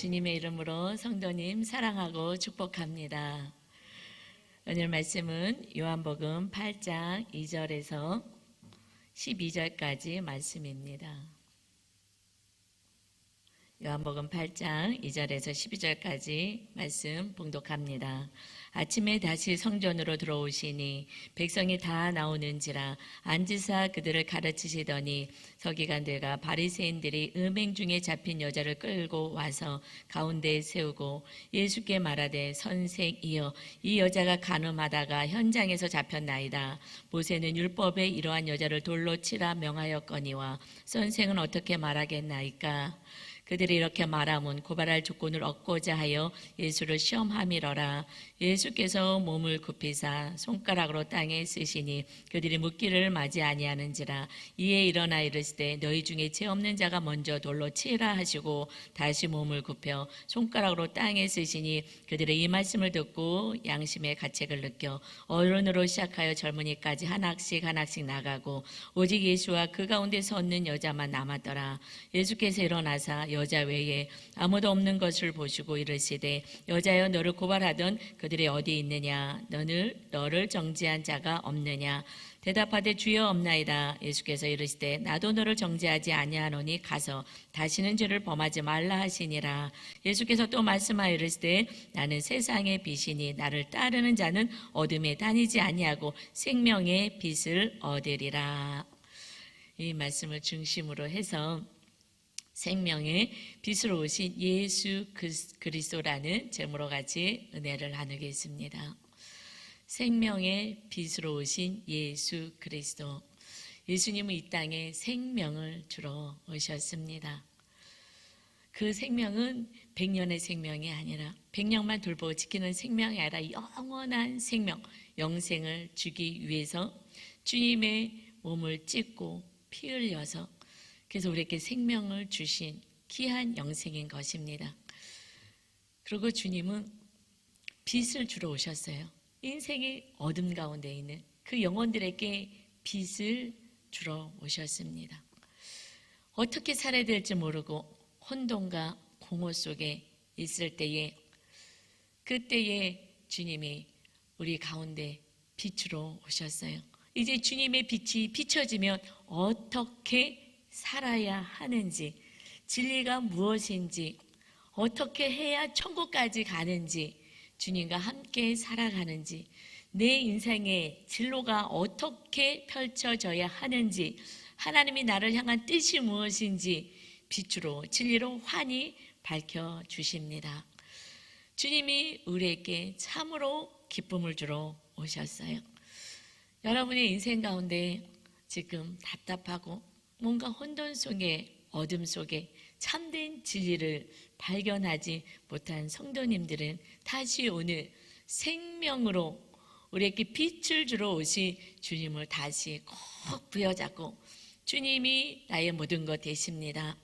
주님의 이름으로 성도님 사랑하고 축복합니다. 오늘 말씀은 요한복음 8장 2절에서 12절까지 말씀입니다. 요한복음 8장 2절에서 12절까지 말씀 봉독합니다. 아침에 다시 성전으로 들어오시니 백성이 다 나오는지라 앉으사 그들을 가르치시더니 서기관들과 바리새인들이 음행 중에 잡힌 여자를 끌고 와서 가운데에 세우고 예수께 말하되 선생이여 이 여자가 간음하다가 현장에서 잡혔나이다. 모세는 율법에 이러한 여자를 돌로 치라 명하였거니와 선생은 어떻게 말하겠나이까. 그들이 이렇게 말하면 고발할 조건을 얻고자 하여 예수를 시험함이러라. 예수께서 몸을 굽히사 손가락으로 땅에 쓰시니 그들이 묻기를 맞이 아니하는지라. 이에 일어나 이르시되 너희 중에 죄 없는 자가 먼저 돌로 치라 하시고 다시 몸을 굽혀 손가락으로 땅에 쓰시니 그들의 이 말씀을 듣고 양심의 가책을 느껴 어른으로 시작하여 젊은이까지 하나씩 나가고 오직 예수와 그 가운데 섰는 여자만 남았더라. 예수께서 일어나사 여자 외에 아무도 없는 것을 보시고 이르시되 여자여 너를 고발하던 그들이 어디 있느냐. 너를 정죄한 자가 없느냐. 대답하되 주여 없나이다. 예수께서 이르시되 나도 너를 정죄하지 아니하노니 가서 다시는 죄를 범하지 말라 하시니라. 예수께서 또 말씀하여 이르시되 나는 세상의 빛이니 나를 따르는 자는 어둠에 다니지 아니하고 생명의 빛을 얻으리라. 이 말씀을 중심으로 해서 생명의 빛으로 오신 예수 그리스도라는 제목으로 같이 은혜를 나누겠습니다. 생명의 빛으로 오신 예수 그리스도. 예수님은 이 땅에 생명을 주러 오셨습니다. 그 생명은 100년의 생명이 아니라 100년만 돌보고 지키는 생명이 아니라 영원한 생명, 영생을 주기 위해서 주님의 몸을 찢고 피 흘려서 그래서 우리에게 생명을 주신 귀한 영생인 것입니다. 그리고 주님은 빛을 주러 오셨어요. 인생의 어둠 가운데 있는 그 영혼들에게 빛을 주러 오셨습니다. 어떻게 살아야 될지 모르고 혼돈과 공허 속에 있을 때에 그때에 주님이 우리 가운데 빛으로 오셨어요. 이제 주님의 빛이 비춰지면 어떻게 살아야 하는지, 진리가 무엇인지, 어떻게 해야 천국까지 가는지, 주님과 함께 살아가는지, 내 인생의 진로가 어떻게 펼쳐져야 하는지, 하나님이 나를 향한 뜻이 무엇인지 빛으로 진리로 환히 밝혀주십니다. 주님이 우리에게 참으로 기쁨을 주러 오셨어요. 여러분의 인생 가운데 지금 답답하고 뭔가 혼돈 속에 어둠 속에 참된 진리를 발견하지 못한 성도님들은 다시 오늘 생명으로 우리에게 빛을 주러 오신 주님을 다시 꼭 부여잡고 주님이 나의 모든 것 되십니다.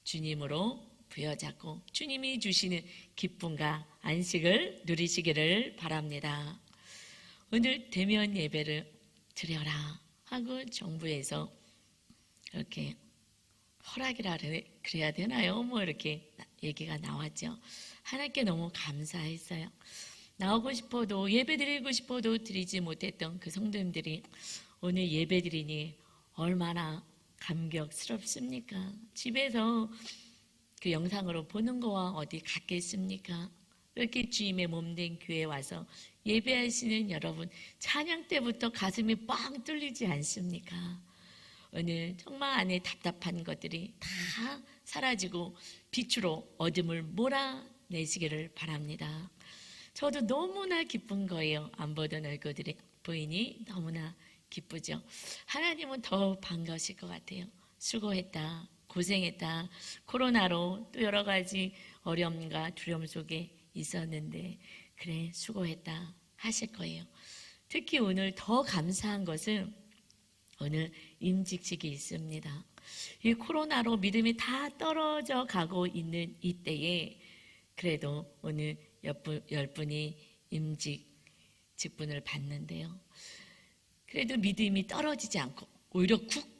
주님으로 부여잡고 주님이 주시는 기쁨과 안식을 누리시기를 바랍니다. 오늘 대면 예배를 드려라 하고 정부에서 이렇게 허락이라 그래야 되나요? 뭐 이렇게 얘기가 나왔죠. 하나님께 너무 감사했어요. 나오고 싶어도 예배드리고 싶어도 드리지 못했던 그 성도님들이 오늘 예배드리니 얼마나 감격스럽습니까? 집에서 그 영상으로 보는 거와 어디 같겠습니까? 이렇게 주님의 몸된 교회에 와서 예배하시는 여러분, 찬양 때부터 가슴이 뻥 뚫리지 않습니까? 오늘 정말 안에 답답한 것들이 다 사라지고 빛으로 어둠을 몰아내시기를 바랍니다. 저도 너무나 기쁜 거예요. 안 보던 얼굴들이 보이니 너무나 기쁘죠. 하나님은 더 반가우실 것 같아요. 수고했다, 고생했다, 코로나로 또 여러 가지 어려움과 두려움 속에 있었는데 그래 수고했다 하실 거예요. 특히 오늘 더 감사한 것은 오늘 임직식이 있습니다. 이 코로나로 믿음이 다 떨어져 가고 있는 이때에 그래도 오늘 10분이 임직 직분을 받는데요. 그래도 믿음이 떨어지지 않고 오히려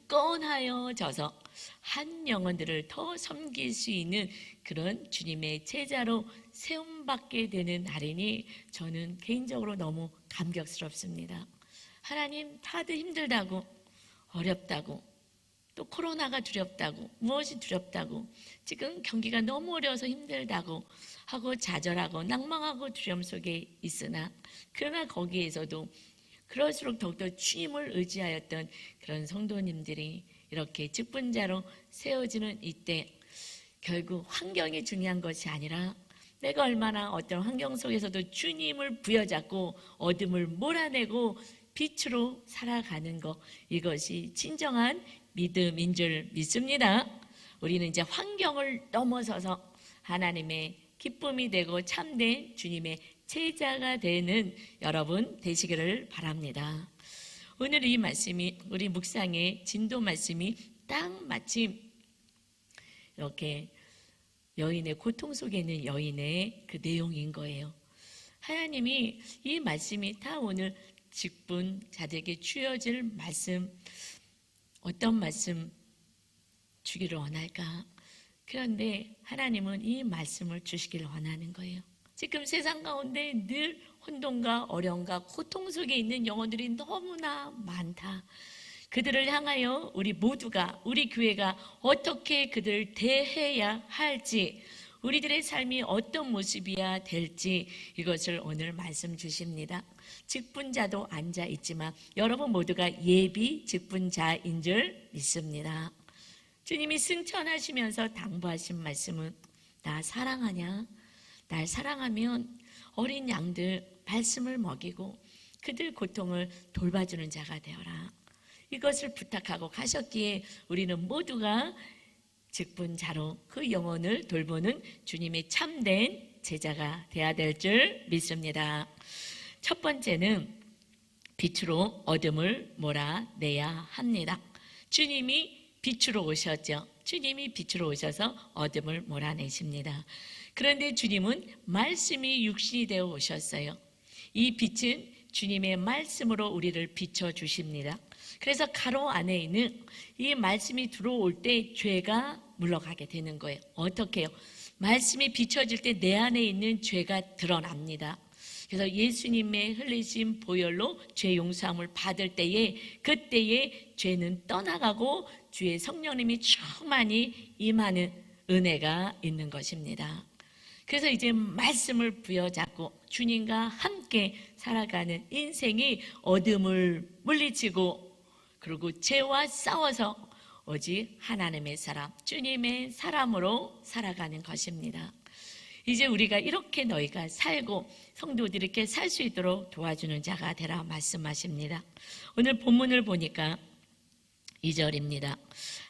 굳건하여 져서 한 영혼들을 더 섬길 수 있는 그런 주님의 제자로 세움받게 되는 날이니 저는 개인적으로 너무 감격스럽습니다. 하나님, 다들 힘들다고, 어렵다고, 또 코로나가 두렵다고, 무엇이 두렵다고, 지금 경기가 너무 어려워서 힘들다고 하고 좌절하고 낭망하고 두려움 속에 있으나, 그러나 거기에서도 그럴수록 더욱더 주님을 의지하였던 그런 성도님들이 이렇게 직분자로 세워지는 이때, 결국 환경이 중요한 것이 아니라 내가 얼마나 어떤 환경 속에서도 주님을 부여잡고 어둠을 몰아내고 빛으로 살아가는 것, 이것이 진정한 믿음인 줄 믿습니다. 우리는 이제 환경을 넘어서서 하나님의 기쁨이 되고 참된 주님의 제자가 되는 여러분 되시기를 바랍니다. 오늘 이 말씀이, 우리 묵상의 진도 말씀이 딱 마침 이렇게 여인의 고통 속에 있는 여인의 그 내용인 거예요. 하나님이 이 말씀이 다 오늘 직분자들에게 주어질 말씀, 어떤 말씀 주기를 원할까? 그런데 하나님은 이 말씀을 주시기를 원하는 거예요. 지금 세상 가운데 늘 혼돈과 어려움과 고통 속에 있는 영혼들이 너무나 많다. 그들을 향하여 우리 모두가, 우리 교회가 어떻게 그들을 대해야 할지, 우리들의 삶이 어떤 모습이어야 될지, 이것을 오늘 말씀 주십니다. 직분자도 앉아 있지만 여러분 모두가 예비 직분자인 줄 믿습니다. 주님이 승천하시면서 당부하신 말씀은, 나 사랑하냐? 날 사랑하면 어린 양들 말씀을 먹이고 그들 고통을 돌봐주는 자가 되어라. 이것을 부탁하고 가셨기에 우리는 모두가 직분자로 그 영혼을 돌보는 주님의 참된 제자가 되어야 될 줄 믿습니다. 첫 번째는 빛으로 어둠을 몰아내야 합니다. 주님이 빛으로 오셨죠. 주님이 빛으로 오셔서 어둠을 몰아내십니다. 그런데 주님은 말씀이 육신이 되어 오셨어요. 이 빛은 주님의 말씀으로 우리를 비춰주십니다. 그래서 가로 안에 있는 이 말씀이 들어올 때 죄가 물러가게 되는 거예요. 어떻게 해요? 말씀이 비춰질 때 내 안에 있는 죄가 드러납니다. 그래서 예수님의 흘리신 보혈로 죄 용서함을 받을 때에, 그때에 죄는 떠나가고 주의 성령님이 충만히 임하는 은혜가 있는 것입니다. 그래서 이제 말씀을 부여잡고 주님과 함께 살아가는 인생이 어둠을 물리치고, 그리고 죄와 싸워서 오직 하나님의 사람, 주님의 사람으로 살아가는 것입니다. 이제 우리가 이렇게 너희가 살고 성도들이 이렇게 살 수 있도록 도와주는 자가 되라 말씀하십니다. 오늘 본문을 보니까 2절입니다.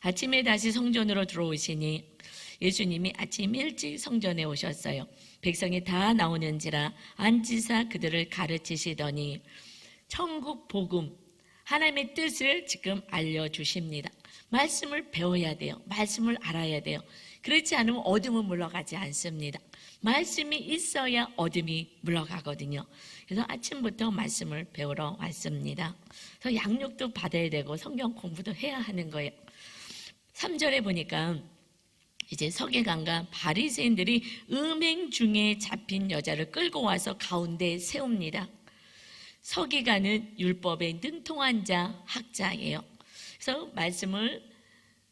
아침에 다시 성전으로 들어오시니, 예수님이 아침 일찍 성전에 오셨어요. 백성이 다 나오는지라 앉으사 그들을 가르치시더니 천국 복음, 하나님의 뜻을 지금 알려주십니다. 말씀을 배워야 돼요. 말씀을 알아야 돼요. 그렇지 않으면 어둠은 물러가지 않습니다. 말씀이 있어야 어둠이 물러가거든요. 그래서 아침부터 말씀을 배우러 왔습니다. 그래서 양육도 받아야 되고 성경 공부도 해야 하는 거예요. 3절에 보니까 이제 서기관과 바리새인들이 음행 중에 잡힌 여자를 끌고 와서 가운데 세웁니다. 서기관은 율법에 능통한 자, 학자예요. 그래서 말씀을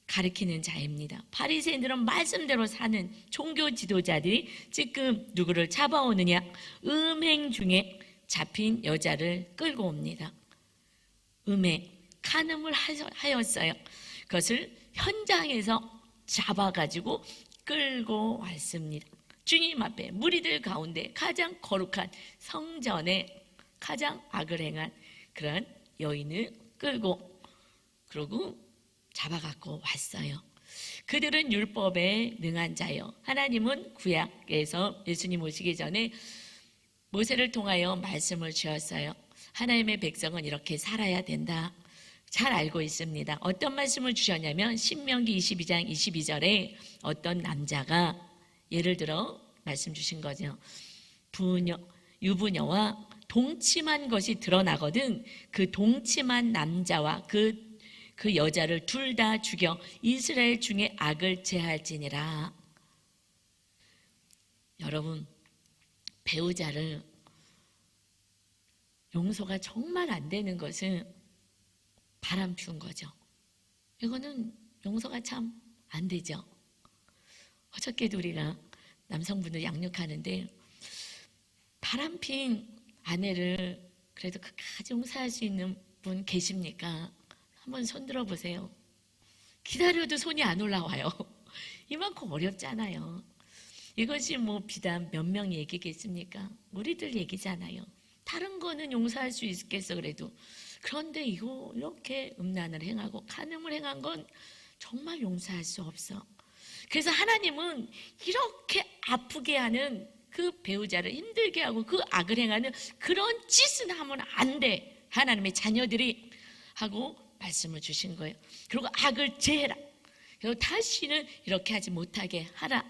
가르치는 자입니다. 바리새인들은 말씀대로 사는 종교 지도자들이 지금 누구를 잡아오느냐? 음행 중에 잡힌 여자를 끌고 옵니다. 음행, 간음을 하였어요. 그것을 현장에서 잡아가지고 끌고 왔습니다. 주님 앞에, 무리들 가운데 가장 거룩한 성전에 가장 악을 행한 그런 여인을 끌고, 그러고 잡아갖고 왔어요. 그들은 율법에 능한 자요. 하나님은 구약에서 예수님 오시기 전에 모세를 통하여 말씀을 주었어요. 하나님의 백성은 이렇게 살아야 된다. 잘 알고 있습니다. 어떤 말씀을 주셨냐면 신명기 22장 22절에 어떤 남자가, 예를 들어 말씀 주신 거죠. 유부녀와 동침한 것이 드러나거든 그 동침한 남자와 그 그 여자를 둘 다 죽여 이스라엘 중에 악을 제할지니라. 여러분, 배우자를 용서가 정말 안 되는 것은 바람 피운 거죠. 이거는 용서가 참 안 되죠. 어저께도 우리가 남성분들 양육하는데 바람 핀 아내를 그래도 끝까지 용서할 수 있는 분 계십니까? 한번 손 들어보세요. 기다려도 손이 안 올라와요. 이만큼 어렵잖아요. 이것이 뭐 비단 몇 명 얘기겠습니까? 우리들 얘기잖아요. 다른 거는 용서할 수 있겠어 그래도. 그런데 이거 이렇게 음란을 행하고 간음을 행한 건 정말 용서할 수 없어. 그래서 하나님은 이렇게 아프게 하는 그 배우자를 힘들게 하고 그 악을 행하는 그런 짓은 하면 안 돼. 하나님의 자녀들이 하고 말씀을 주신 거예요. 그리고 악을 제해라. 그리고 다시는 이렇게 하지 못하게 하라.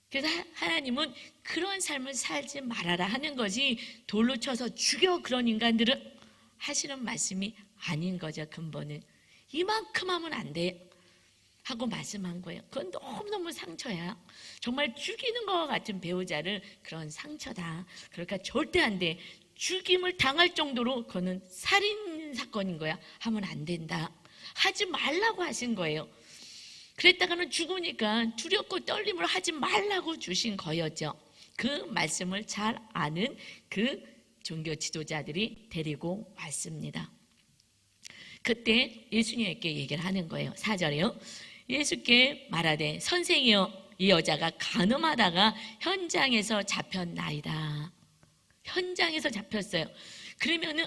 그래서 하나님은 그런 삶을 살지 말아라 하는 것이 돌로 쳐서 죽여 그런 인간들은 하시는 말씀이 아닌 거죠. 근본은 이만큼 하면 안 돼 하고 말씀한 거예요. 그건 너무너무 상처야. 정말 죽이는 것과 같은 배우자를 그런 상처다. 그러니까 절대 안 돼. 죽임을 당할 정도로 그거는 살인 사건인 거야. 하면 안 된다. 하지 말라고 하신 거예요. 그랬다가는 죽으니까 두렵고 떨림을 하지 말라고 주신 거였죠. 그 말씀을 잘 아는 그 종교 지도자들이 데리고 왔습니다. 그때 예수님께 얘기를 하는 거예요. 4절에요. 예수께 말하되 선생이여 이 여자가 간음하다가 현장에서 잡혔나이다. 현장에서 잡혔어요. 그러면은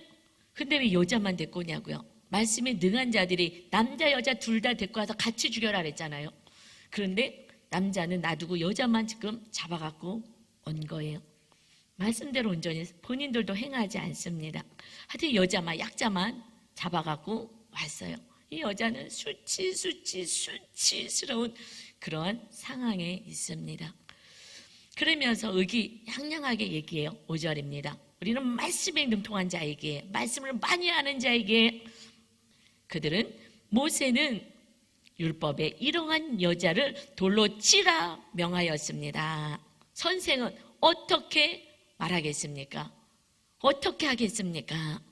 근데 왜 여자만 데리고 오냐고요. 말씀에 능한 자들이 남자 여자 둘 다 데리고 와서 같이 죽여라 그랬잖아요. 그런데 남자는 놔두고 여자만 지금 잡아갖고 온 거예요. 말씀대로 온전히 본인들도 행하지 않습니다. 하여튼 여자만 약자만 잡아갖고 왔어요. 이 여자는 수치스러운 그런 상황에 있습니다. 그러면서 의기양양하게 얘기해요. 5절입니다. 우리는 말씀에 능통한 자에게, 말씀을 많이 아는 자에게, 그들은 모세는 율법에 이러한 여자를 돌로 치라 명하였습니다. 선생은 어떻게 말하겠습니까? 어떻게 하겠습니까?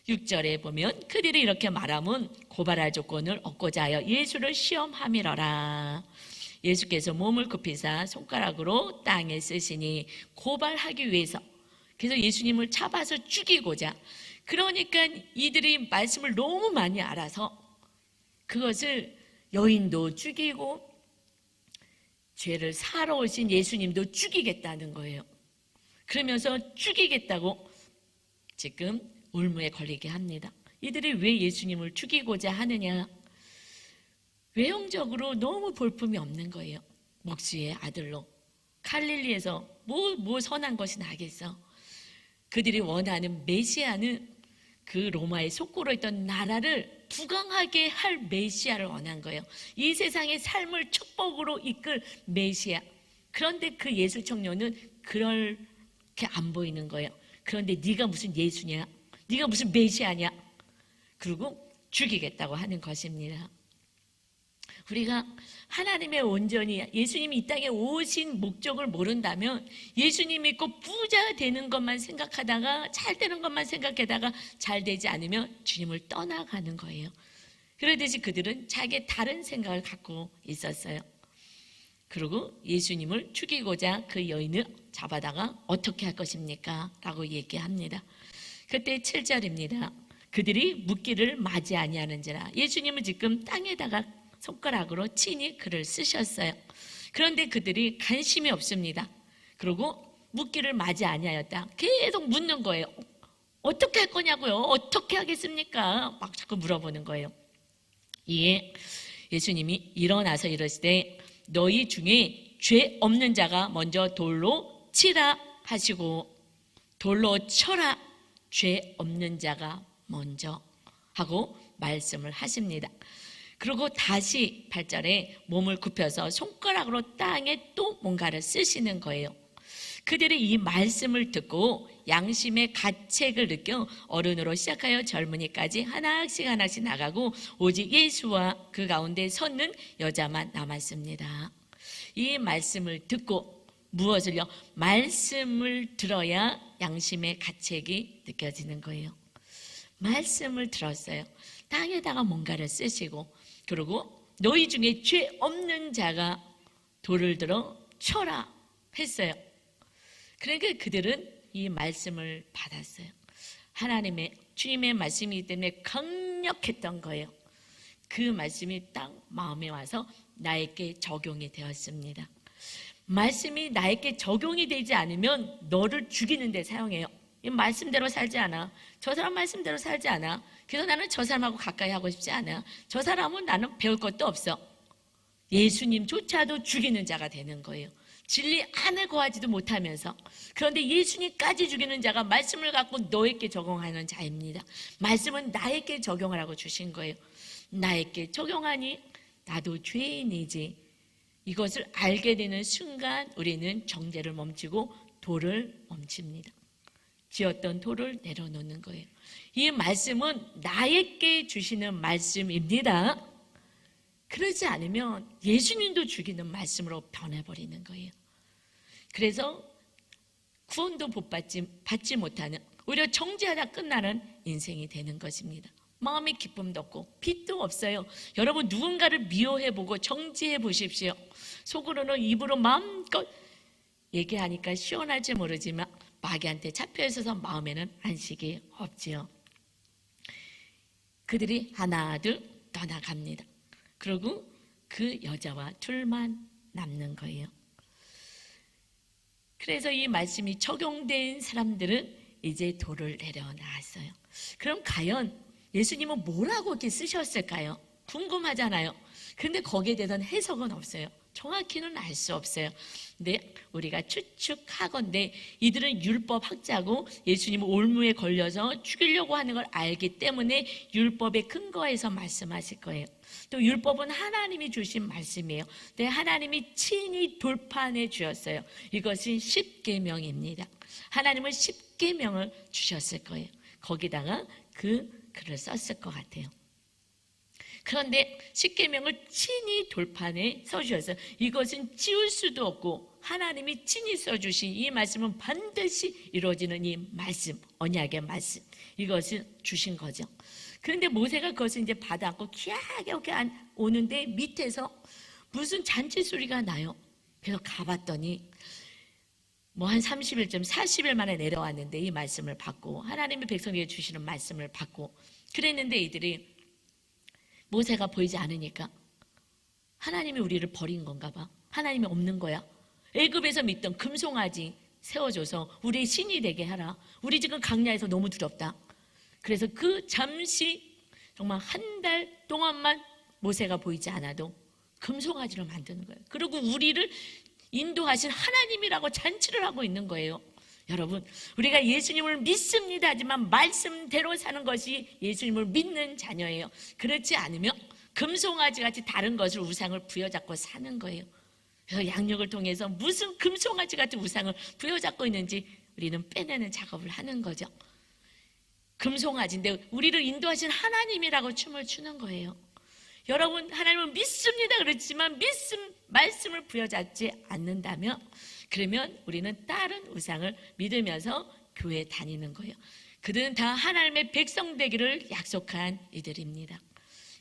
6절에 보면 그들이 이렇게 말하면 고발할 조건을 얻고자 하여 예수를 시험함이러라. 예수께서 몸을 굽히사 손가락으로 땅에 쓰시니 고발하기 위해서, 그래서 예수님을 잡아서 죽이고자. 그러니까 이들이 말씀을 너무 많이 알아서 그것을 여인도 죽이고 죄를 사러 오신 예수님도 죽이겠다는 거예요. 그러면서 죽이겠다고 지금 울무에 걸리게 합니다. 이들이 왜 예수님을 죽이고자 하느냐? 외형적으로 너무 볼품이 없는 거예요. 목수의 아들로 갈릴리에서 뭐 선한 것이 나겠어. 그들이 원하는 메시아는 그 로마의 속고로 있던 나라를 부강하게 할 메시아를 원한 거예요. 이 세상의 삶을 축복으로 이끌 메시아. 그런데 그 예수 청년은 그렇게 안 보이는 거예요. 그런데 네가 무슨 예수냐? 네가 무슨 메시아냐? 그리고 죽이겠다고 하는 것입니다. 우리가 하나님의 온전히 예수님이 이 땅에 오신 목적을 모른다면 예수님 믿고 부자 되는 것만 생각하다가 잘 되는 것만 생각하다가 잘 되지 않으면 주님을 떠나가는 거예요. 그러듯이 그들은 자기의 다른 생각을 갖고 있었어요. 그리고 예수님을 죽이고자 그 여인을 잡아다가 어떻게 할 것입니까? 라고 얘기합니다. 그때 7절입니다. 그들이 묻기를 맞이 아니하는지라. 예수님은 지금 땅에다가 손가락으로 친히 글을 쓰셨어요. 그런데 그들이 관심이 없습니다. 그리고 묻기를 맞이 아니하였다. 계속 묻는 거예요. 어떻게 할 거냐고요? 어떻게 하겠습니까? 막 자꾸 물어보는 거예요. 이에 예수님이 일어나서 이르시되 너희 중에 죄 없는 자가 먼저 돌로 치라 하시고 돌로 쳐라. 죄 없는 자가 먼저 하고 말씀을 하십니다. 그리고 다시 8절에 몸을 굽혀서 손가락으로 땅에 또 뭔가를 쓰시는 거예요. 그들이 이 말씀을 듣고 양심의 가책을 느껴 어른으로 시작하여 젊은이까지 하나씩 나가고 오직 예수와 그 가운데 섰는 여자만 남았습니다. 이 말씀을 듣고 무엇을요? 말씀을 들어야 양심의 가책이 느껴지는 거예요. 말씀을 들었어요. 땅에다가 뭔가를 쓰시고, 그리고 너희 중에 죄 없는 자가 돌을 들어 쳐라 했어요. 그러니까 그들은 이 말씀을 받았어요. 하나님의 주님의 말씀이기 때문에 강력했던 거예요. 그 말씀이 딱 마음에 와서 나에게 적용이 되었습니다. 말씀이 나에게 적용이 되지 않으면 너를 죽이는 데 사용해요. 이 말씀대로 살지 않아. 저 사람 말씀대로 살지 않아. 그래서 나는 저 사람하고 가까이 하고 싶지 않아. 저 사람은 나는 배울 것도 없어. 예수님조차도 죽이는 자가 되는 거예요. 진리 안에 거하지도 못하면서. 그런데 예수님까지 죽이는 자가 말씀을 갖고 너에게 적용하는 자입니다. 말씀은 나에게 적용하라고 주신 거예요. 나에게 적용하니 나도 죄인이지. 이것을 알게 되는 순간 우리는 정죄를 멈추고 도를 멈춥니다. 지었던 도를 내려놓는 거예요. 이 말씀은 나에게 주시는 말씀입니다. 그러지 않으면 예수님도 죽이는 말씀으로 변해버리는 거예요. 그래서 구원도 받지 못하는, 오히려 정죄하다 끝나는 인생이 되는 것입니다. 마음의 기쁨도 없고 빛도 없어요. 여러분, 누군가를 미워해보고 정죄해 보십시오. 속으로는 입으로 마음껏 얘기하니까 시원할지 모르지만 마귀한테 잡혀 있어서 마음에는 안식이 없지요. 그들이 하나 둘 떠나갑니다. 그리고 그 여자와 둘만 남는 거예요. 그래서 이 말씀이 적용된 사람들은 이제 돌을 내려놨어요. 그럼 과연 예수님은 뭐라고 이렇게 쓰셨을까요? 궁금하잖아요. 그런데 거기에 대한 해석은 없어요. 정확히는 알 수 없어요. 근데 우리가 추측하건대 이들은 율법학자고 예수님은 올무에 걸려서 죽이려고 하는 걸 알기 때문에 율법에 근거해서 말씀하실 거예요. 또 율법은 하나님이 주신 말씀이에요. 근데 하나님이 친히 돌판해 주셨어요. 이것이 십계명입니다. 하나님은 십계명을 주셨을 거예요. 거기다가 그 글을 썼을 것 같아요. 그런데 십계명을 친히 돌판에 써주셨어요. 이것은 지울 수도 없고 하나님이 친히 써주신 이 말씀은 반드시 이루어지는 이 말씀, 언약의 말씀, 이것을 주신 거죠. 그런데 모세가 그것을 이제 받아갖고 기하게 오는데 밑에서 무슨 잔치 소리가 나요. 그래서 가봤더니 뭐 한 30일쯤 40일 만에 내려왔는데 이 말씀을 받고 하나님의 백성에게 주시는 말씀을 받고 그랬는데 이들이 모세가 보이지 않으니까 하나님이 우리를 버린 건가 봐. 하나님이 없는 거야. 애굽에서 믿던 금송아지 세워줘서 우리의 신이 되게 하라. 우리 지금 강야에서 너무 두렵다. 그래서 그 잠시 정말 한 달 동안만 모세가 보이지 않아도 금송아지로 만드는 거예요. 그리고 우리를 인도하신 하나님이라고 잔치를 하고 있는 거예요. 여러분, 우리가 예수님을 믿습니다 하지만 말씀대로 사는 것이 예수님을 믿는 자녀예요. 그렇지 않으면 금송아지 같이 다른 것을 우상을 부여잡고 사는 거예요. 그래서 양육을 통해서 무슨 금송아지 같은 우상을 부여잡고 있는지 우리는 빼내는 작업을 하는 거죠. 금송아지인데 우리를 인도하신 하나님이라고 춤을 추는 거예요. 여러분, 하나님을 믿습니다 그렇지만 말씀을 부여잡지 않는다면 그러면 우리는 다른 우상을 믿으면서 교회에 다니는 거예요. 그들은 다 하나님의 백성 되기를 약속한 이들입니다.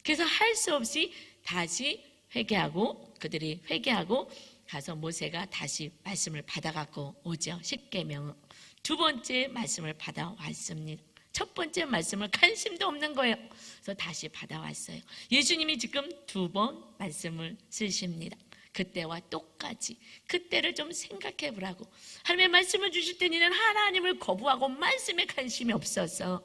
그래서 할 수 없이 다시 회개하고 그들이 회개하고 가서 모세가 다시 말씀을 받아갖고 오죠. 십계명은 두 번째 말씀을 받아왔습니다. 첫 번째 말씀을 관심도 없는 거예요. 그래서 다시 받아왔어요. 예수님이 지금 두 번 말씀을 쓰십니다. 그때와 똑같이 그때를 좀 생각해 보라고. 하나님의 말씀을 주실 때 너는 하나님을 거부하고 말씀에 관심이 없어서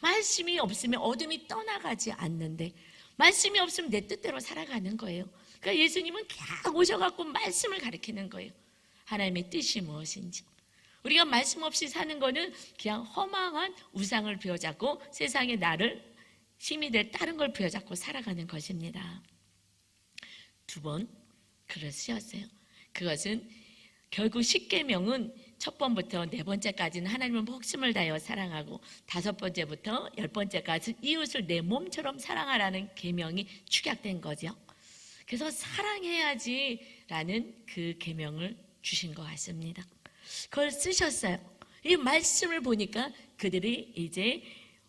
말씀이 없으면 어둠이 떠나가지 않는데 말씀이 없으면 내 뜻대로 살아가는 거예요. 그러니까 예수님은 그냥 오셔갖고 말씀을 가르치는 거예요. 하나님의 뜻이 무엇인지. 우리가 말씀 없이 사는 거는 그냥 허망한 우상을 부여잡고 세상에 나를 힘이 될 다른 걸 부여잡고 살아가는 것입니다. 두 번 글을 쓰셨어요. 그것은 결국 10계명은 첫 번부터 네 번째까지는 하나님을 목숨을 다하여 사랑하고, 다섯 번째부터 열 번째까지 이웃을 내 몸처럼 사랑하라는 계명이 축약된 거죠. 그래서 사랑해야지라는 그 계명을 주신 것 같습니다. 그걸 쓰셨어요. 이 말씀을 보니까 그들이 이제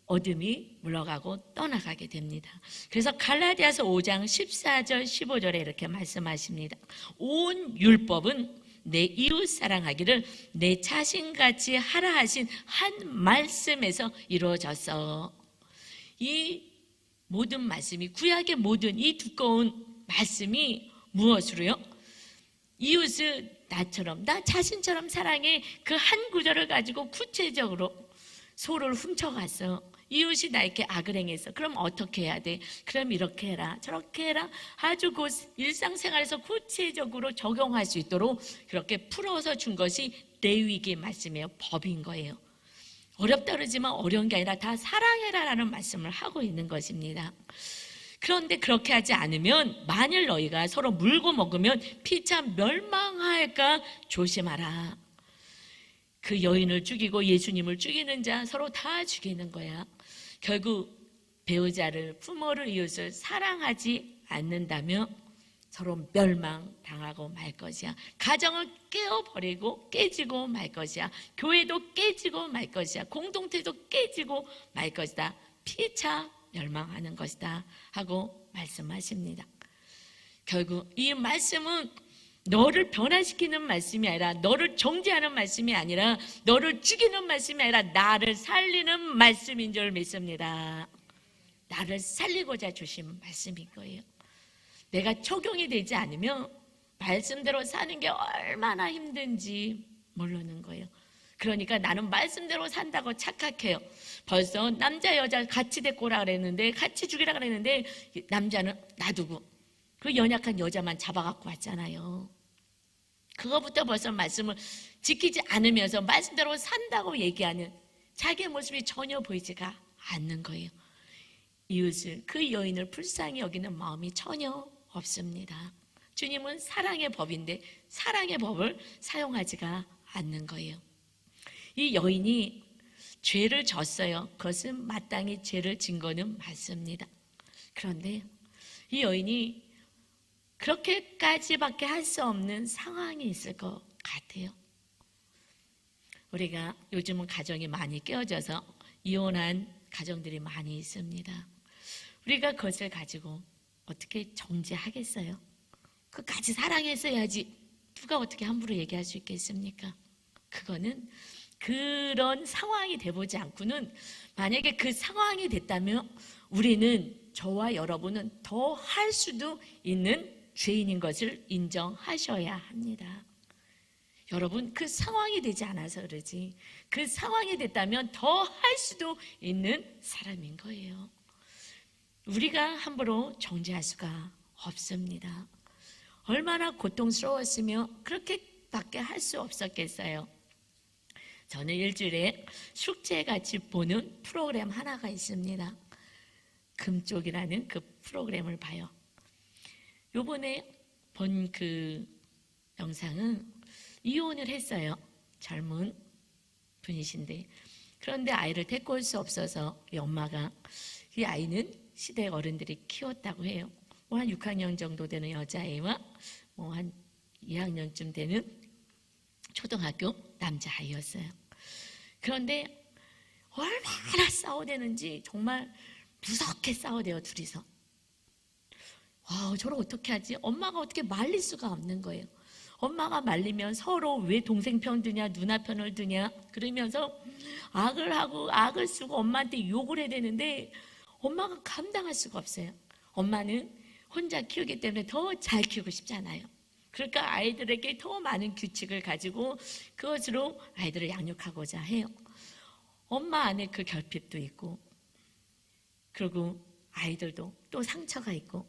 어둠이 물러가고 떠나가게 됩니다. 그래서 갈라디아서 5장 14절 15절에 이렇게 말씀하십니다. 온 율법은 내 이웃 사랑하기를 내 자신같이 하라 하신 한 말씀에서 이루어졌어. 이 모든 말씀이, 구약의 모든 이 두꺼운 말씀이 무엇으로요? 이웃을 나처럼, 나 자신처럼 사랑해. 그 한 구절을 가지고 구체적으로 소를 훔쳐갔어. 이웃이 나에게 악을 행했어. 그럼 어떻게 해야 돼? 그럼 이렇게 해라, 저렇게 해라. 아주 그 일상생활에서 구체적으로 적용할 수 있도록 그렇게 풀어서 준 것이 레위기의 말씀이에요. 법인 거예요. 어렵다 그러지만 어려운 게 아니라 다 사랑해라라는 말씀을 하고 있는 것입니다. 그런데 그렇게 하지 않으면 만일 너희가 서로 물고 먹으면 피차 멸망할까 조심하라. 그 여인을 죽이고 예수님을 죽이는 자 서로 다 죽이는 거야. 결국 배우자를, 부모를, 이웃을 사랑하지 않는다면 서로 멸망당하고 말 것이야. 가정을 깨어버리고 깨지고 말 것이야. 교회도 깨지고 말 것이야. 공동체도 깨지고 말 것이다. 피차 멸망하는 것이다 하고 말씀하십니다. 결국 이 말씀은 너를 변화시키는 말씀이 아니라, 너를 정죄하는 말씀이 아니라, 너를 죽이는 말씀이 아니라 나를 살리는 말씀인 줄 믿습니다. 나를 살리고자 주신 말씀인 거예요. 내가 적용이 되지 않으면 말씀대로 사는 게 얼마나 힘든지 모르는 거예요. 그러니까 나는 말씀대로 산다고 착각해요. 벌써 남자 여자 같이 데리고 오라 그랬는데, 같이 죽이라 그랬는데 남자는 놔두고 그 연약한 여자만 잡아갖고 왔잖아요. 그거부터 벌써 말씀을 지키지 않으면서 말씀대로 산다고 얘기하는 자기의 모습이 전혀 보이지가 않는 거예요. 이웃을, 그 여인을 불쌍히 여기는 마음이 전혀 없습니다. 주님은 사랑의 법인데 사랑의 법을 사용하지가 않는 거예요. 이 여인이 죄를 졌어요. 그것은 마땅히 죄를 진 거는 맞습니다. 그런데 이 여인이 그렇게까지밖에 할 수 없는 상황이 있을 것 같아요. 우리가 요즘은 가정이 많이 깨어져서 이혼한 가정들이 많이 있습니다. 우리가 그것을 가지고 어떻게 정죄하겠어요? 그까지 사랑했어야지 누가 어떻게 함부로 얘기할 수 있겠습니까? 그거는 그런 상황이 돼보지 않고는, 만약에 그 상황이 됐다면 우리는, 저와 여러분은 더 할 수도 있는 죄인인 것을 인정하셔야 합니다. 여러분, 그 상황이 되지 않아서 그러지, 그 상황이 됐다면 더 할 수도 있는 사람인 거예요. 우리가 함부로 정죄할 수가 없습니다. 얼마나 고통스러웠으며 그렇게밖에 할 수 없었겠어요. 저는 일주일에 숙제같이 보는 프로그램 하나가 있습니다. 금쪽이라는 그 프로그램을 봐요. 요번에 본 그 영상은 이혼을 했어요. 젊은 분이신데, 그런데 아이를 데리고 올 수 없어서 이 엄마가, 이 아이는 시댁 어른들이 키웠다고 해요. 한 6학년 정도 되는 여자아이와 한 2학년쯤 되는 초등학교 남자아이였어요. 그런데 얼마나 싸워대는지 정말 무섭게 싸워대요, 둘이서. 저를 어떻게 하지? 엄마가 어떻게 말릴 수가 없는 거예요. 엄마가 말리면 서로 왜 동생 편 드냐, 누나 편을 드냐 그러면서 악을 하고 악을 쓰고 엄마한테 욕을 해야 되는데 엄마가 감당할 수가 없어요. 엄마는 혼자 키우기 때문에 더 잘 키우고 싶잖아요. 그러니까 아이들에게 더 많은 규칙을 가지고 그것으로 아이들을 양육하고자 해요. 엄마 안에 그 결핍도 있고, 그리고 아이들도 또 상처가 있고,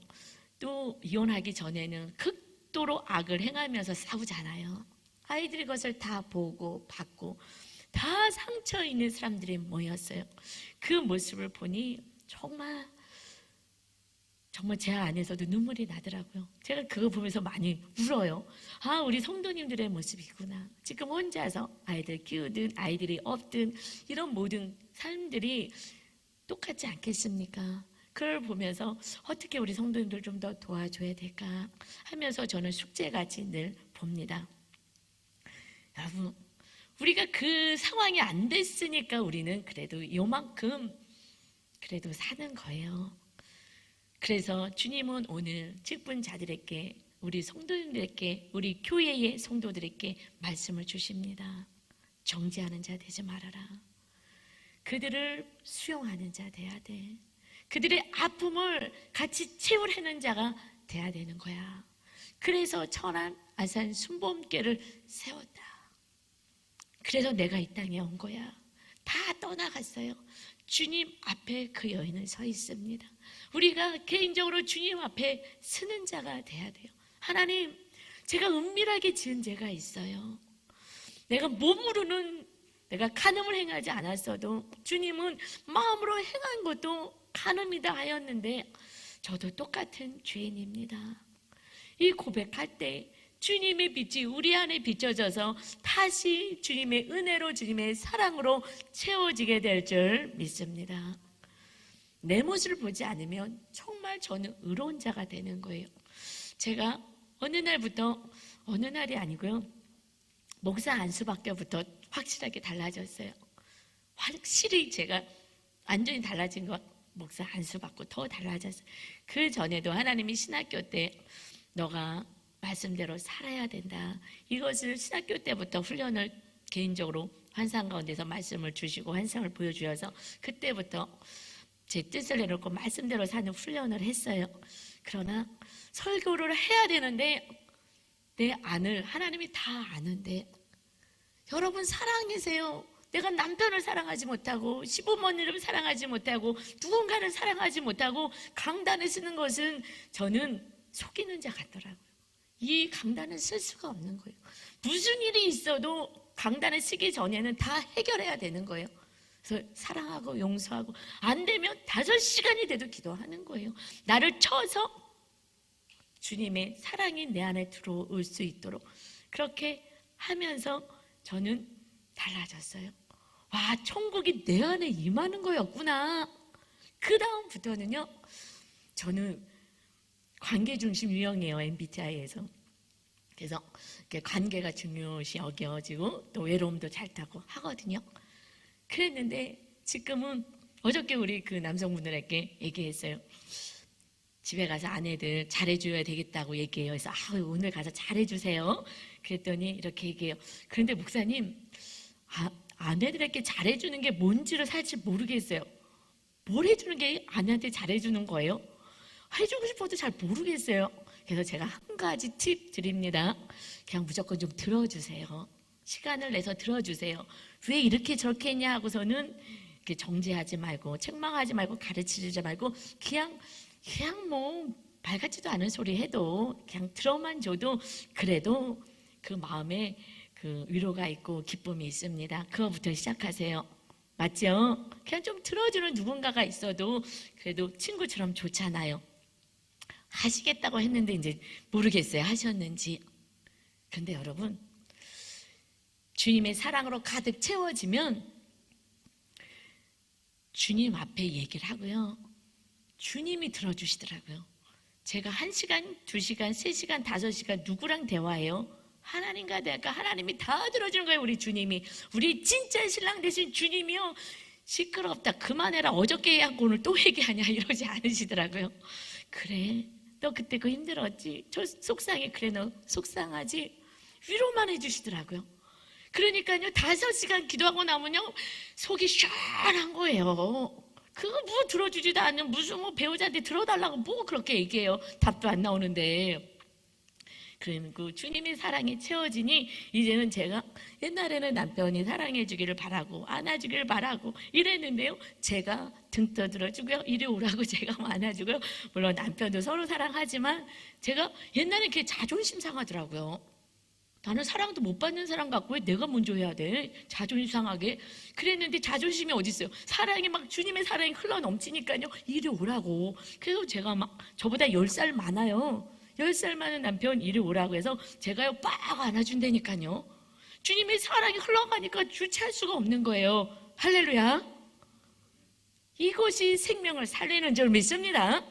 또 이혼하기 전에는 극도로 악을 행하면서 싸우잖아요. 아이들이 그것을 다 보고 받고 다 상처 있는 사람들이 모였어요. 그 모습을 보니 정말 정말 제 안에서도 눈물이 나더라고요. 제가 그거 보면서 많이 울어요. 아, 우리 성도님들의 모습이구나. 지금 혼자서 아이들 키우든 아이들이 없든 이런 모든 삶들이 똑같지 않겠습니까? 그걸 보면서 어떻게 우리 성도님들 좀 더 도와줘야 될까 하면서 저는 숙제같이 늘 봅니다. 여러분, 우리가 그 상황이 안 됐으니까 우리는 그래도 요만큼 그래도 사는 거예요. 그래서 주님은 오늘 직분자들에게, 우리 성도님들에게, 우리 교회의 성도들에게 말씀을 주십니다. 정죄하는 자 되지 말아라. 그들을 수용하는 자 돼야 돼. 그들의 아픔을 같이 채우려는 자가 돼야 되는 거야. 그래서 천안 아산 순복음교회를 세웠다. 그래서 내가 이 땅에 온 거야. 다 떠나갔어요. 주님 앞에 그 여인은 서 있습니다. 우리가 개인적으로 주님 앞에 서는 자가 돼야 돼요. 하나님, 제가 은밀하게 지은 죄가 있어요. 내가 몸으로는 내가 간음을 행하지 않았어도 주님은 마음으로 행한 것도 간음이다 하였는데 저도 똑같은 죄인입니다. 이 고백할 때 주님의 빛이 우리 안에 비춰져서 다시 주님의 은혜로 주님의 사랑으로 채워지게 될 줄 믿습니다. 내 모습을 보지 않으면 정말 저는 의로운 자가 되는 거예요. 제가 어느 날부터, 어느 날이 아니고요, 목사 안수받기부터 확실하게 달라졌어요. 확실히 제가 완전히 달라진 것, 목사 안수받고 더 달라졌어요. 그 전에도 하나님이 신학교 때 너가 말씀대로 살아야 된다. 이것을 신학교 때부터 훈련을 개인적으로 환상 가운데서 말씀을 주시고 환상을 보여주셔서 그때부터 제 뜻을 내놓고 말씀대로 사는 훈련을 했어요. 그러나 설교를 해야 되는데 내 안을 하나님이 다 아는데, 여러분 사랑이세요. 내가 남편을 사랑하지 못하고 시부모님을 사랑하지 못하고 누군가를 사랑하지 못하고 강단에 쓰는 것은 저는 속이는 자 같더라고요. 이 강단을 쓸 수가 없는 거예요. 무슨 일이 있어도 강단을 쓰기 전에는 다 해결해야 되는 거예요. 그래서 사랑하고 용서하고 안 되면 5시간이 돼도 기도하는 거예요. 나를 쳐서 주님의 사랑이 내 안에 들어올 수 있도록 그렇게 하면서 저는 달라졌어요. 와, 천국이 내 안에 임하는 거였구나. 그 다음부터는요, 저는 관계 중심 유형이에요, MBTI에서. 그래서 관계가 중요시 여겨지고 또 외로움도 잘 타고 하거든요. 그랬는데 지금은 어저께 우리 그 남성분들에게 얘기했어요. 집에 가서 아내들 잘해줘야 되겠다고 얘기해요. 그래서 오늘 가서 잘해주세요. 그랬더니 이렇게 얘기해요. 그런데 목사님, 아내들에게 잘해주는 게 뭔지를 사실 모르겠어요. 뭘 해주는 게 아내한테 잘해주는 거예요? 해주고 싶어도 잘 모르겠어요. 그래서 제가 한 가지 팁 드립니다. 그냥 무조건 좀 들어주세요. 시간을 내서 들어주세요. 왜 이렇게 저렇게 했냐 하고서는 이렇게 정죄하지 말고 책망하지 말고 가르치지 말고 그냥 뭐 말 같지도 않은 소리 해도 그냥 들어만 줘도 그래도 그 마음에 그 위로가 있고 기쁨이 있습니다. 그거부터 시작하세요. 맞죠? 그냥 좀 들어주는 누군가가 있어도 그래도 친구처럼 좋잖아요. 하시겠다고 했는데 이제 모르겠어요. 하셨는지. 그런데 여러분, 주님의 사랑으로 가득 채워지면 주님 앞에 얘기를 하고요. 주님이 들어주시더라고요. 제가 1시간, 2시간, 3시간, 5시간 누구랑 대화해요? 하나님과 대화가 하나님이 다 들어주는 거예요. 우리 주님이. 우리 진짜 신랑 되신 주님이요. 시끄럽다. 그만해라. 어저께 얘기하고 오늘 또 얘기하냐. 이러지 않으시더라고요. 그래. 너 그때 그거 힘들었지? 저 속상해. 그래, 너 속상하지? 위로만 해주시더라고요. 그러니까요, 5시간 기도하고 나면요, 속이 시원한 거예요. 그거 뭐 들어주지도 않는 무슨 뭐 배우자한테 들어달라고 뭐 그렇게 얘기해요. 답도 안 나오는데. 그리고 주님의 사랑이 채워지니 이제는 제가 옛날에는 남편이 사랑해 주기를 바라고 안아주기를 바라고 이랬는데요, 제가 등 떠들어주고요, 이리 오라고 제가 안아주고요. 물론 남편도 서로 사랑하지만 제가 옛날에 그게 자존심 상하더라고요. 나는 사랑도 못 받는 사람 같고 왜 내가 먼저 해야 돼? 자존심 상하게. 그랬는데 자존심이 어디 있어요? 사랑이 막 주님의 사랑이 흘러 넘치니까요. 이리 오라고. 그래서 제가 막 저보다 10살 많아요. 10살 많은 남편 이리 오라고 해서 제가요 빡 안아준다니까요. 주님의 사랑이 흘러가니까 주체할 수가 없는 거예요. 할렐루야. 이것이 생명을 살리는 줄 믿습니다.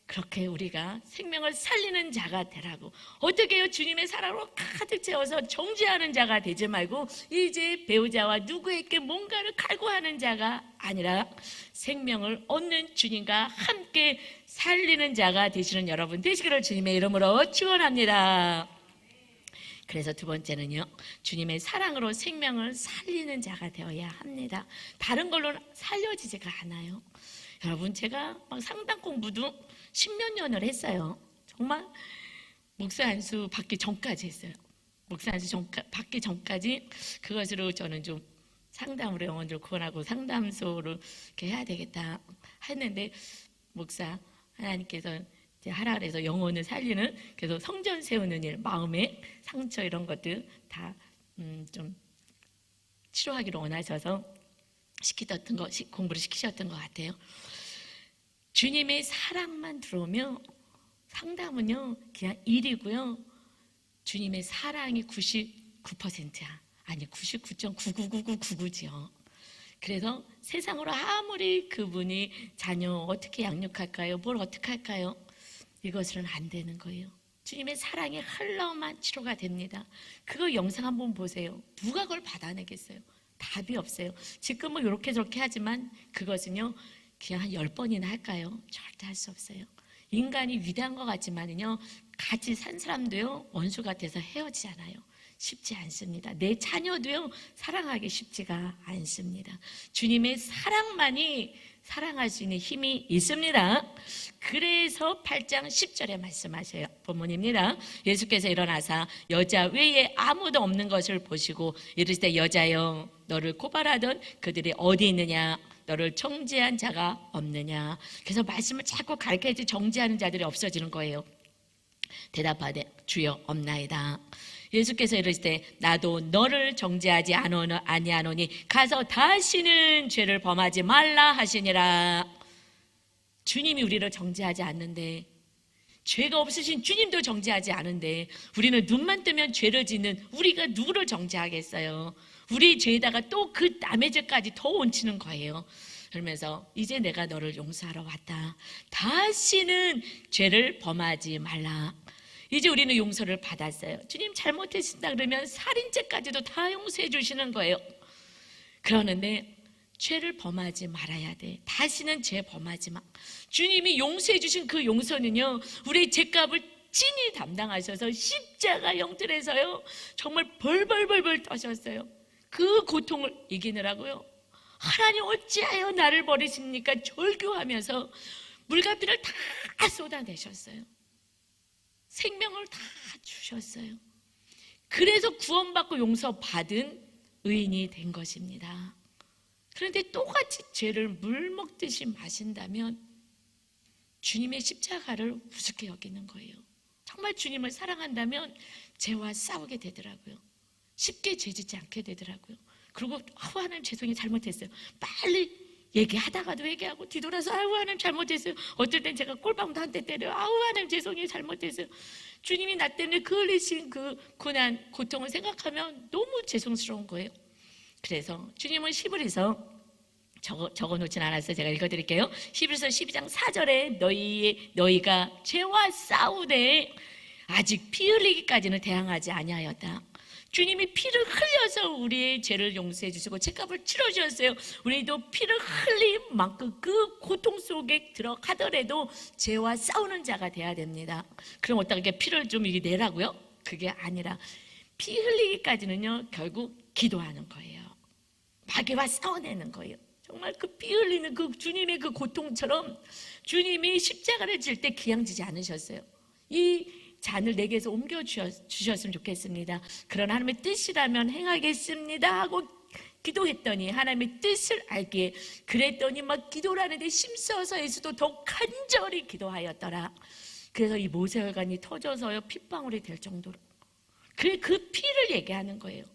그렇게 우리가 생명을 살리는 자가 되라고. 어떻게 해요? 주님의 사랑으로 가득 채워서 정죄하는 자가 되지 말고 이제 배우자와 누구에게 뭔가를 갈구하는 자가 아니라 생명을 얻는 주님과 함께 살리는 자가 되시는 여러분 되시기를 주님의 이름으로 축원합니다. 그래서 두 번째는요, 주님의 사랑으로 생명을 살리는 자가 되어야 합니다. 다른 걸로 살려지지가 않아요. 여러분, 제가 막 상담 공부도 10몇 년을 했어요. 정말 목사 안수 받기 전까지 했어요. 목사 안수 받기 전까지 그것으로 저는 좀 상담으로 영혼들 구원하고 상담소를 이렇게 해야 되겠다 했는데, 목사 하나님께서 이제 하라 그래서 영혼을 살리는, 그래서 성전 세우는 일, 마음의 상처 이런 것들 다 좀 치료하기를 원하셔서 시키셨던 거, 공부를 시키셨던 것 같아요. 주님의 사랑만 들어오면 상담은요 그냥 일이고요, 주님의 사랑이 99%야. 아니 99.9999999지요. 그래서 세상으로 아무리 그분이 자녀 어떻게 양육할까요? 뭘 어떻게 할까요? 이것은 안 되는 거예요. 주님의 사랑이 흘러만 치료가 됩니다. 그거 영상 한번 보세요. 누가 그걸 받아내겠어요? 답이 없어요. 지금 뭐 이렇게 저렇게 하지만 그것은요 그냥 한 10번이나 할까요? 절대 할 수 없어요. 인간이 위대한 것 같지만요 같이 산 사람도요 원수 같아서 헤어지잖아요. 쉽지 않습니다. 내 자녀도요 사랑하기 쉽지가 않습니다. 주님의 사랑만이 사랑할 수 있는 힘이 있습니다. 그래서 8장 10절에 말씀하셔요. 본문입니다. 예수께서 일어나사 여자 외에 아무도 없는 것을 보시고 이르시되 여자여 너를 고발하던 그들이 어디 있느냐, 너를 정죄한 자가 없느냐. 그래서 말씀을 자꾸 가르쳐야지 정죄하는 자들이 없어지는 거예요. 대답하되 주여 없나이다. 예수께서 이르시되 나도 너를 정죄하지 아니하노니 가서 다시는 죄를 범하지 말라 하시니라. 주님이 우리를 정죄하지 않는데, 죄가 없으신 주님도 정죄하지 않은데 우리는 눈만 뜨면 죄를 짓는 우리가 누구를 정죄하겠어요? 우리 죄에다가 또 그 남의 죄까지 더 얹히는 거예요. 그러면서 이제 내가 너를 용서하러 왔다. 다시는 죄를 범하지 말라. 이제 우리는 용서를 받았어요. 주님 잘못했습니다 그러면 살인죄까지도 다 용서해 주시는 거예요. 그러는데 죄를 범하지 말아야 돼. 다시는 죄 범하지 마. 주님이 용서해 주신 그 용서는요 우리의 죄값을 친히 담당하셔서 십자가 형틀에서요 정말 벌벌벌벌 떠셨어요. 그 고통을 이기느라고요 하나님 어찌하여 나를 버리십니까 절규하면서 물값비를 다 쏟아내셨어요. 생명을 다 주셨어요. 그래서 구원받고 용서받은 의인이 된 것입니다. 그런데 똑같이 죄를 물 먹듯이 마신다면 주님의 십자가를 우습게 여기는 거예요. 정말 주님을 사랑한다면 죄와 싸우게 되더라고요. 쉽게 죄짓지 않게 되더라고요. 그리고 하나님 죄송해요 잘못했어요. 빨리 얘기하다가도 회개하고 뒤돌아서 아우 하나님 잘못했어요. 어떨 땐 제가 꼴방도 한 대 때려요. 아우 하나님 죄송해요 잘못했어요. 주님이 나 때문에 흘리신 그 고난 고통을 생각하면 너무 죄송스러운 거예요. 그래서 주님은 히브리서 적어놓진 않았어요. 제가 읽어드릴게요. 히브리서 12장 4절에 너희가 죄와 싸우되 아직 피 흘리기까지는 대항하지 아니하였다. 주님이 피를 흘려서 우리의 죄를 용서해 주시고 죄값을 치러주셨어요. 우리도 피를 흘린 만큼 그 고통 속에 들어가더라도 죄와 싸우는 자가 돼야 됩니다. 그럼 어떻게 피를 좀 내라고요? 그게 아니라 피 흘리기까지는요 결국 기도하는 거예요. 마귀와 싸워내는 거예요. 정말 그 피 흘리는 그 주님의 그 고통처럼 주님이 십자가를 질 때 기양지지 않으셨어요. 이 잔을 내게서 옮겨 주셨으면 좋겠습니다. 그러나 하나님의 뜻이라면 행하겠습니다 하고 기도했더니 하나님의 뜻을 알기에 그랬더니 막 기도를 하는데 힘써서 예수도 더 간절히 기도하였더라. 그래서 이 모세혈관이 터져서요 핏방울이 될 정도로 그래, 그 피를 얘기하는 거예요.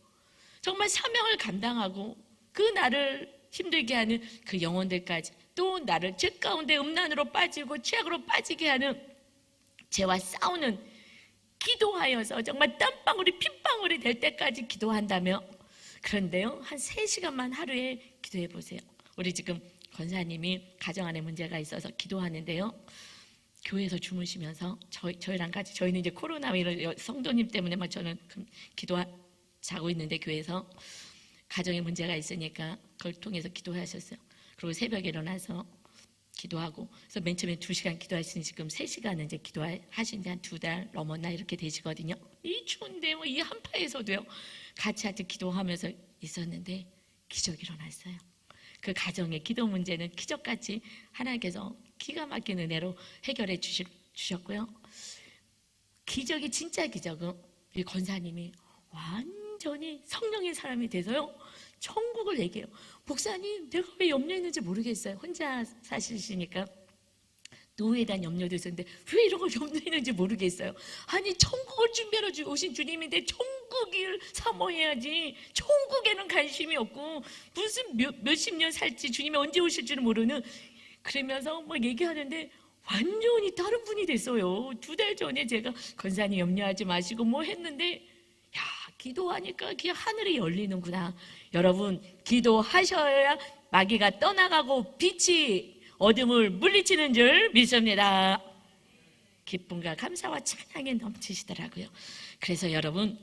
정말 사명을 감당하고 그 나를 힘들게 하는 그 영혼들까지, 또 나를 죄 가운데 음란으로 빠지고 죄악으로 빠지게 하는 죄와 싸우는, 기도하여서 정말 땀방울이 핏방울이 될 때까지 기도한다며. 그런데요, 한 3시간만 하루에 기도해 보세요. 우리 지금 권사님이 가정 안에 문제가 있어서 기도하는데요, 교회에서 주무시면서 저희랑 같이, 저희는 이제 코로나 이런 성도님 때문에만 저는 자고 있는데, 교회에서 가정에 문제가 있으니까 그걸 통해서 기도하셨어요. 그리고 새벽에 일어나서 기도하고, 그래서 맨 처음에 2시간 기도하시니 지금 3시간 이제 기도하신 지 한 2달 넘었나 이렇게 되시거든요. 이 추운데 이 한파에서도요 같이 기도하면서 있었는데 기적이 일어났어요. 그 가정의 기도 문제는 기적같이 하나님께서 기가 막힌 은혜로 해결해 주셨고요. 기적이, 진짜 기적은 이 권사님이 완전히 성령의 사람이 돼서요 천국을 얘기해요. 목사님, 내가 왜 염려했는지 모르겠어요. 혼자 사시니까 노후에 대한 염려도 있었는데 왜 이런 걸 염려했는지 모르겠어요. 아니, 천국을 준비하러 오신 주님인데 천국을 사모해야지. 천국에는 관심이 없고 무슨 몇십 년 살지, 주님이 언제 오실지는 모르는, 그러면서 막 얘기하는데 완전히 다른 분이 됐어요. 2달 전에 제가 권사님 염려하지 마시고 뭐 했는데, 야, 기도하니까 그게 하늘이 열리는구나. 여러분, 기도하셔야 마귀가 떠나가고 빛이 어둠을 물리치는 줄 믿습니다. 기쁨과 감사와 찬양에 넘치시더라고요. 그래서 여러분,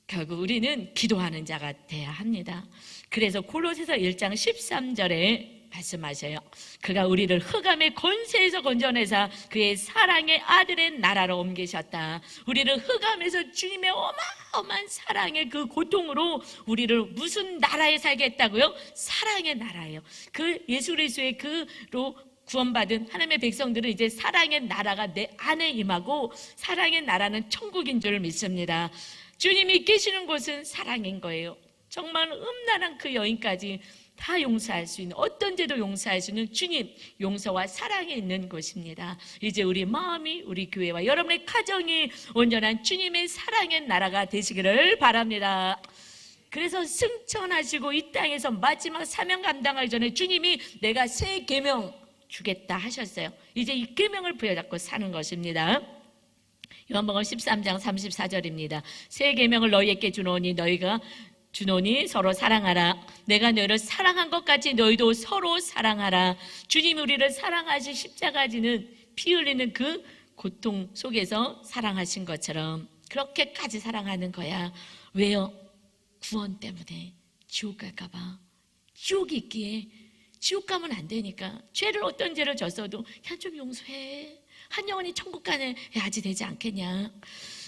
결국 우리는 기도하는 자가 돼야 합니다. 그래서 골로새서 1장 13절에 말씀하셔요. 그가 우리를 흑암의 권세에서 건져내사 그의 사랑의 아들의 나라로 옮기셨다. 우리를 흑암에서 주님의 어마어마한 사랑의 그 고통으로 우리를 무슨 나라에 살게 했다고요? 사랑의 나라예요. 그 예수 그리스도의 그로 구원받은 하나님의 백성들은 이제 사랑의 나라가 내 안에 임하고, 사랑의 나라는 천국인 줄 믿습니다. 주님이 계시는 곳은 사랑인 거예요. 정말 음란한 그 여인까지 다 용서할 수 있는, 어떤 죄도 용서할 수 있는 주님 용서와 사랑이 있는 곳입니다. 이제 우리 마음이, 우리 교회와 여러분의 가정이 온전한 주님의 사랑의 나라가 되시기를 바랍니다. 그래서 승천하시고 이 땅에서 마지막 사명 감당하기 전에 주님이 내가 새 계명 주겠다 하셨어요. 이제 이 계명을 부여잡고 사는 것입니다. 요한복음 13장 34절입니다. 새 계명을 너희에게 주노니 서로 사랑하라. 내가 너희를 사랑한 것 같이 너희도 서로 사랑하라. 주님이 우리를 사랑하신 십자가지는 피 흘리는 그 고통 속에서 사랑하신 것처럼 그렇게까지 사랑하는 거야. 왜요? 구원 때문에. 지옥 갈까 봐. 지옥이 있기에, 지옥 가면 안 되니까. 죄를, 어떤 죄를 졌어도 그냥 좀 용서해, 한 영혼이 천국 가야지 되지 않겠냐.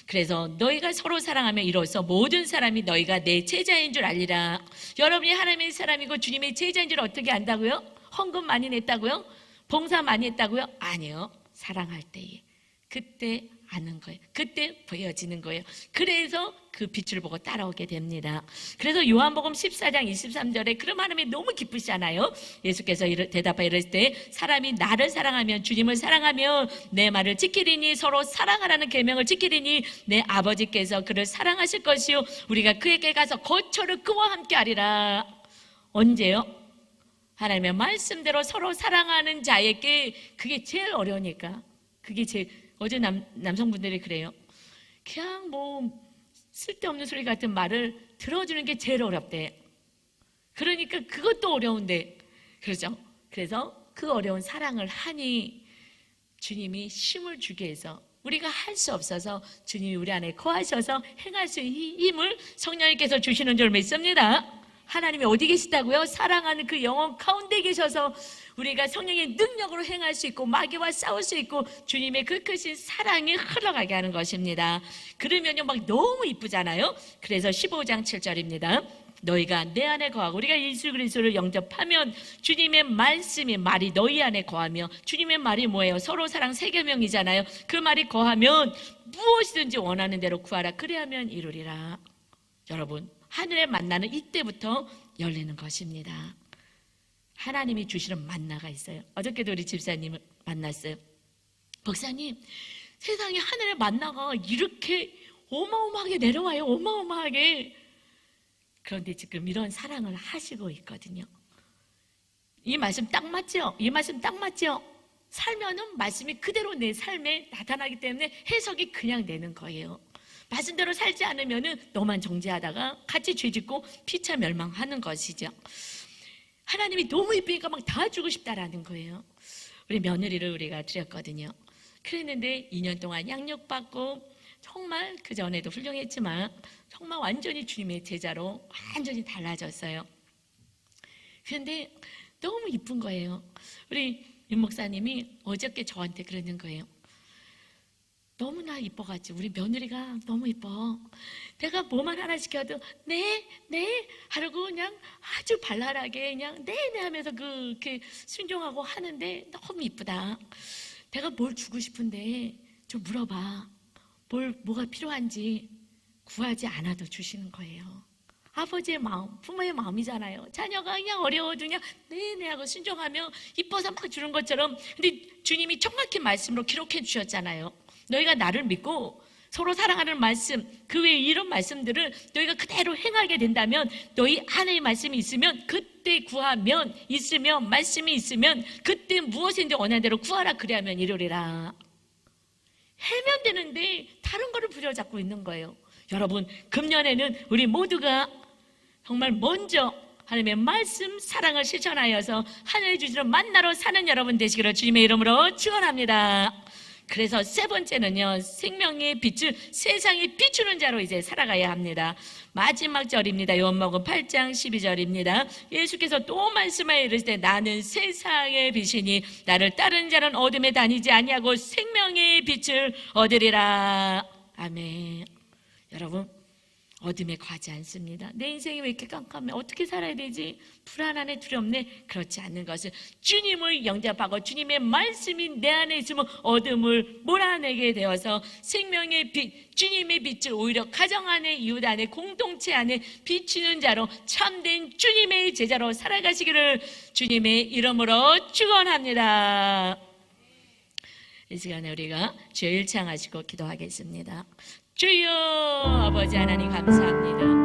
그래서 너희가 서로 사랑하면 이로써 모든 사람이 너희가 내 제자인 줄 알리라. 여러분이 하나님의 사람이고 주님의 제자인 줄 어떻게 안다고요? 헌금 많이 냈다고요? 봉사 많이 했다고요? 아니요. 사랑할 때에, 그때 아는 거예요. 그때 보여지는 거예요. 그래서 그 빛을 보고 따라오게 됩니다. 그래서 요한복음 14장 23절에 그럼 하나님이 너무 기쁘시잖아요. 예수께서 대답하여 이르실 때 사람이 나를 사랑하면, 주님을 사랑하면 내 말을 지키리니, 서로 사랑하라는 계명을 지키리니 내 아버지께서 그를 사랑하실 것이요 우리가 그에게 가서 거처를 그와 함께 하리라. 언제요? 하나님의 말씀대로 서로 사랑하는 자에게. 그게 제일 어려우니까. 그게 어제 남성분들이 그래요. 그냥 뭐 쓸데없는 소리 같은 말을 들어주는 게 제일 어렵대. 그러니까 그것도 어려운데, 그렇죠? 그래서 그 어려운 사랑을 하니 주님이 힘을 주게 해서, 우리가 할 수 없어서 주님이 우리 안에 거하셔서 행할 수 있는 힘을 성령님께서 주시는 줄 믿습니다. 하나님이 어디 계시다고요? 사랑하는 그 영혼 가운데 계셔서 우리가 성령의 능력으로 행할 수 있고 마귀와 싸울 수 있고 주님의 그 크신 사랑이 흘러가게 하는 것입니다. 그러면요 막 너무 이쁘잖아요. 그래서 15장 7절입니다. 너희가 내 안에 거하고, 우리가 예수 그리스도를 영접하면 주님의 말이 너희 안에 거하며, 주님의 말이 뭐예요? 서로 사랑 새 계명이잖아요. 그 말이 거하면 무엇이든지 원하는 대로 구하라. 그래야면 이루리라. 여러분, 하늘에 만나는 이때부터 열리는 것입니다. 하나님이 주시는 만나가 있어요. 어저께도 우리 집사님을 만났어요. 목사님, 세상에 하늘의 만나가 이렇게 어마어마하게 내려와요. 어마어마하게. 그런데 지금 이런 사랑을 하시고 있거든요. 이 말씀 딱 맞죠? 이 말씀 딱 맞죠? 살면은 말씀이 그대로 내 삶에 나타나기 때문에 해석이 그냥 되는 거예요. 말씀대로 살지 않으면은 너만 정죄하다가 같이 죄짓고 피차 멸망하는 것이죠. 하나님이 너무 이쁘니까 막 다 주고 싶다라는 거예요. 우리 며느리를 우리가 드렸거든요. 그랬는데 2년 동안 양육받고 정말 그 전에도 훌륭했지만 정말 완전히 주님의 제자로 완전히 달라졌어요. 그런데 너무 이쁜 거예요. 우리 윤 목사님이 어저께 저한테 그러는 거예요. 너무나 이뻐가지고 우리 며느리가 너무 이뻐. 내가 뭐만 하나 시켜도 네 하고 그냥 아주 발랄하게 그냥 네 하면서 그렇게 순종하고 하는데 너무 이쁘다. 내가 뭘 주고 싶은데 좀 물어봐. 뭐가 필요한지 구하지 않아도 주시는 거예요. 아버지의 마음, 부모의 마음이잖아요. 자녀가 그냥 어려워도 그냥 네네 하고 순종하며 이뻐서 막 주는 것처럼. 근데 주님이 정확히 말씀으로 기록해 주셨잖아요. 너희가 나를 믿고 서로 사랑하는 말씀, 그 외에 이런 말씀들을 너희가 그대로 행하게 된다면, 너희 안에 말씀이 있으면 그때 구하면, 있으면 말씀이 있으면 그때 무엇인지 원하는 대로 구하라. 그리하면 이루리라. 해면 되는데 다른 거를 부여잡고 있는 거예요. 여러분, 금년에는 우리 모두가 정말 먼저 하나님의 말씀, 사랑을 실천하여서 하늘의 주시를 만나러 사는 여러분 되시기를 주님의 이름으로 축원합니다. 그래서 세 번째는요, 생명의 빛을 세상에 비추는 자로 이제 살아가야 합니다. 마지막 절입니다. 요한복음 8장 12절입니다. 예수께서 또 말씀하여 이르시되 나는 세상의 빛이니 나를 따르는 자는 어둠에 다니지 아니하고 생명의 빛을 얻으리라. 아멘. 여러분, 어둠에 가지 않습니다. 내 인생이 왜 이렇게 깜깜해? 어떻게 살아야 되지? 불안하네, 두렵네. 그렇지 않는 것은 주님을 영접하고 주님의 말씀이 내 안에 있으면 어둠을 몰아내게 되어서 생명의 빛, 주님의 빛을 오히려 가정 안에, 이웃 안에, 공동체 안에 비추는 자로 참된 주님의 제자로 살아가시기를 주님의 이름으로 축원합니다. 이 시간에 우리가 주여 일창하시고 기도하겠습니다. 주여, 아버지 하나님 감사합니다.